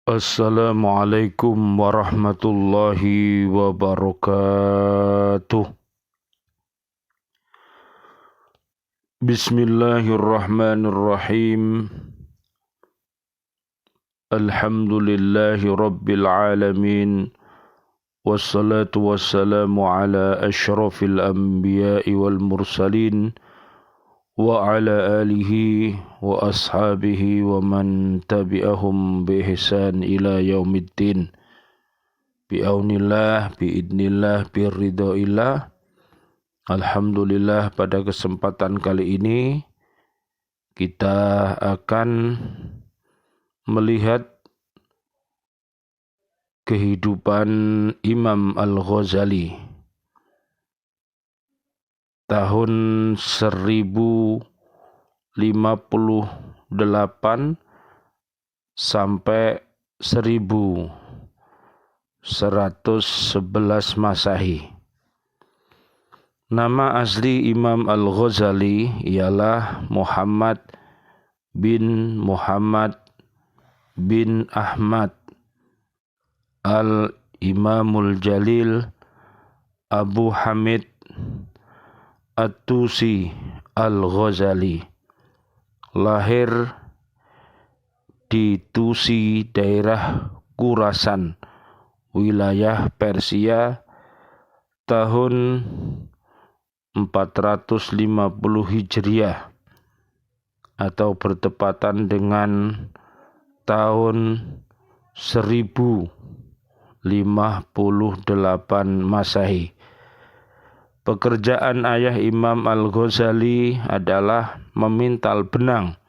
Assalamualaikum warahmatullahi wabarakatuh. Bismillahirrahmanirrahim. Alhamdulillahi rabbil alamin. Wassalatu wassalamu ala ashrafil anbiya'i wal mursalin wa ala alihi wa ashabihi wa man tabi'ahum bi ihsan ila yaumiddin. Bi'aunillah, biidnillah, biridhoillah. Alhamdulillah, pada kesempatan kali ini kita akan melihat kehidupan Imam Al-Ghazali tahun 1058 sampai 1111 Masehi. Nama asli Imam Al-Ghazali ialah Muhammad bin Muhammad bin Ahmad Al-Imamul Jalil Abu Hamid At-Tusi Al-Ghazali. Lahir di Tusi, daerah Khurasan, wilayah Persia, tahun 450 Hijriah atau bertepatan dengan tahun 1058 Masehi. Pekerjaan ayah Imam Al-Ghazali adalah memintal benang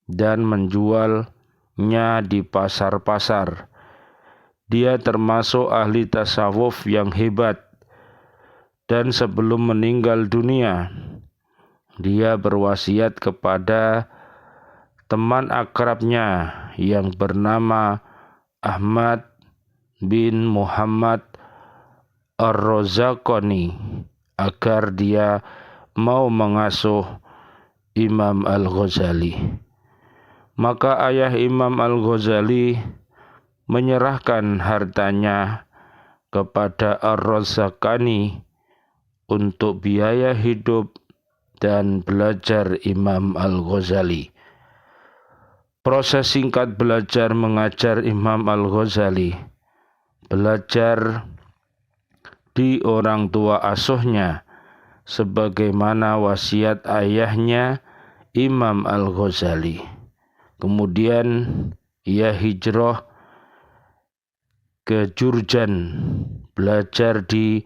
dan menjualnya di pasar-pasar. Dia termasuk ahli tasawuf yang hebat, dan sebelum meninggal dunia, dia berwasiat kepada teman akrabnya yang bernama Ahmad bin Muhammad Ar-Razaqani agar dia mau mengasuh Imam Al-Ghazali. Maka ayah Imam Al-Ghazali menyerahkan hartanya kepada Ar-Razaqani untuk biaya hidup dan belajar Imam Al-Ghazali. Proses singkat belajar mengajar Imam Al-Ghazali. Belajar di orang tua asuhnya, sebagaimana wasiat ayahnya Imam Al-Ghazali. Kemudian ia hijrah ke Jurjan, belajar di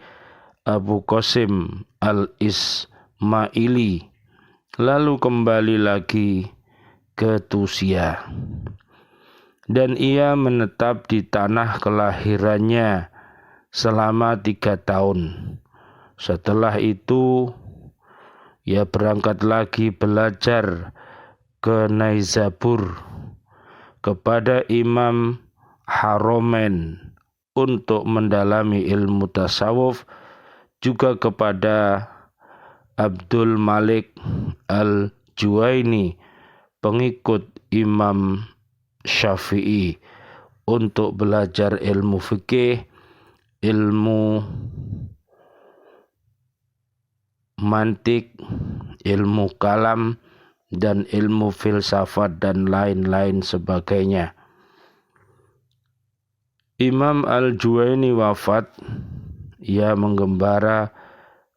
Abu Qasim Al-Ismaili, lalu kembali lagi ke Tusia. Dan ia menetap di tanah kelahirannya selama 3 tahun. Setelah itu, ia berangkat lagi belajar ke Naisabur kepada Imam Haromen untuk mendalami ilmu tasawuf, juga kepada Abdul Malik Al-Juwaini, pengikut Imam Syafi'i, untuk belajar ilmu fikih, ilmu mantik, ilmu kalam, dan ilmu filsafat dan lain-lain sebagainya. Imam Al-Juwaini wafat, ia menggembara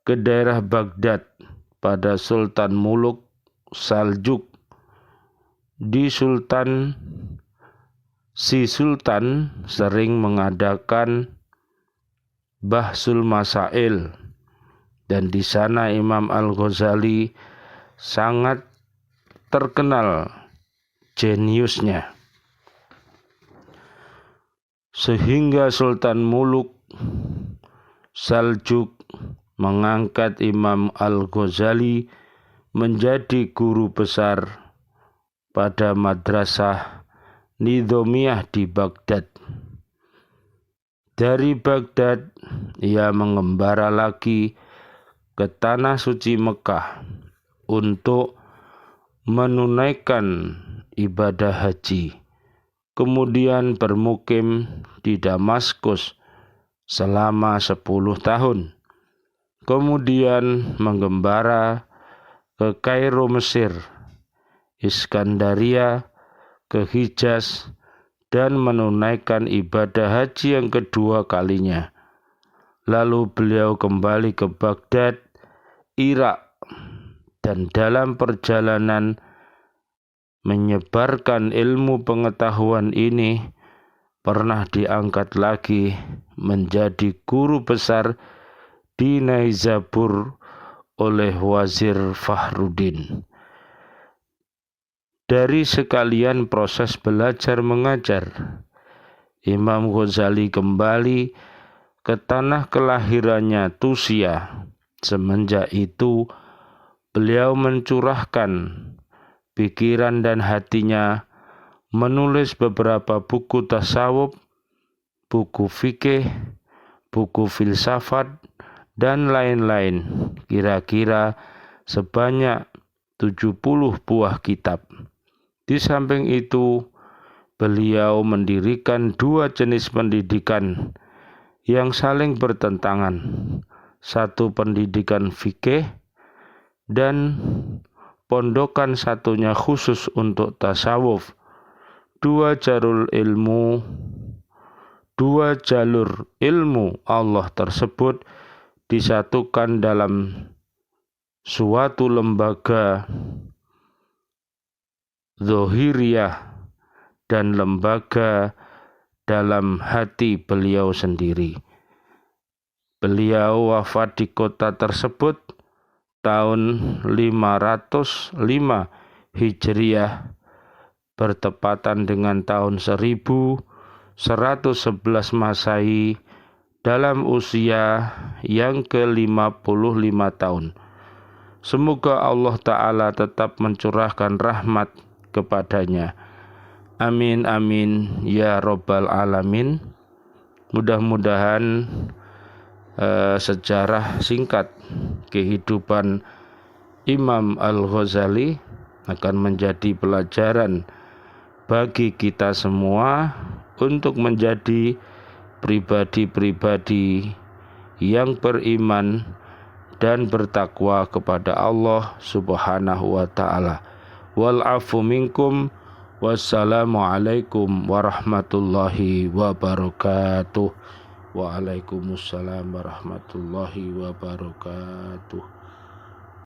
ke daerah Baghdad pada Sultan Muluk Saljuk. Si Sultan sering mengadakan bahsul masail, dan di sana Imam Al-Ghazali sangat terkenal jeniusnya, sehingga Sultan Muluk Saljuk mengangkat Imam Al-Ghazali menjadi guru besar pada madrasah Nizamiyah di Baghdad. Dari Baghdad, ia mengembara lagi ke tanah suci Mekah untuk menunaikan ibadah haji. kemudian bermukim di Damaskus selama 10 tahun. Kemudian menggembara ke Kairo Mesir, Iskandaria, ke Hijaz, dan menunaikan ibadah haji yang kedua kalinya. Lalu beliau kembali ke Baghdad, Irak, dan dalam perjalanan menyebarkan ilmu pengetahuan ini pernah diangkat lagi menjadi guru besar di Naisabur oleh Wazir Fakhruddin. Dari sekalian proses belajar mengajar, Imam Ghazali kembali ke tanah kelahirannya Tusia. Semenjak itu beliau mencurahkan pikiran dan hatinya menulis beberapa buku tasawuf, buku fikih, buku filsafat, dan lain-lain, kira-kira sebanyak 70 buah kitab. Di samping itu, beliau mendirikan 2 jenis pendidikan yang saling bertentangan. Satu pendidikan fikih dan pondokan satunya khusus untuk tasawuf. 2 jalur ilmu Allah tersebut disatukan dalam suatu lembaga Zohiriyah dan lembaga dalam hati beliau sendiri. Beliau wafat di kota tersebut tahun 505 Hijriah, bertepatan dengan tahun 1111 Masehi, dalam usia yang ke-55 tahun. Semoga Allah Ta'ala tetap mencurahkan rahmat kepadanya. Amin amin ya Rabbal Alamin. Mudah-mudahan sejarah singkat kehidupan Imam Al-Ghazali akan menjadi pelajaran bagi kita semua untuk menjadi pribadi-pribadi yang beriman dan bertakwa kepada Allah Subhanahu wa Ta'ala. Wal afu minkum. Wassalamualaikum warahmatullahi wabarakatuh. Waalaikumsalam warahmatullahi wabarakatuh.